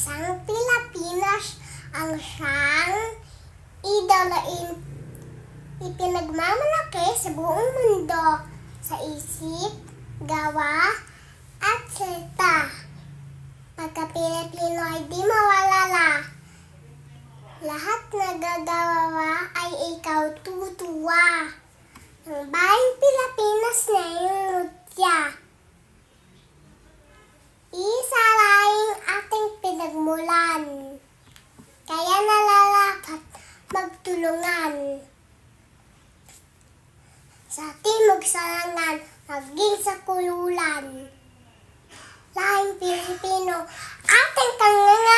isang Pilipinas ang siyang ipinagmamalaki sa buong mundo sa isip, gawa, at salita. Pagka-Pilipino ay di mawalala. Lahat nagagawa ay ikaw tutuwa. Ang bayang Pilipinas na iyong mutya. Isaraing ating pinagmulan. Kaya nalalapat magtulungan. Sa timog salangan, maging sa kululan. Lahing Pilipino, ating tangangan.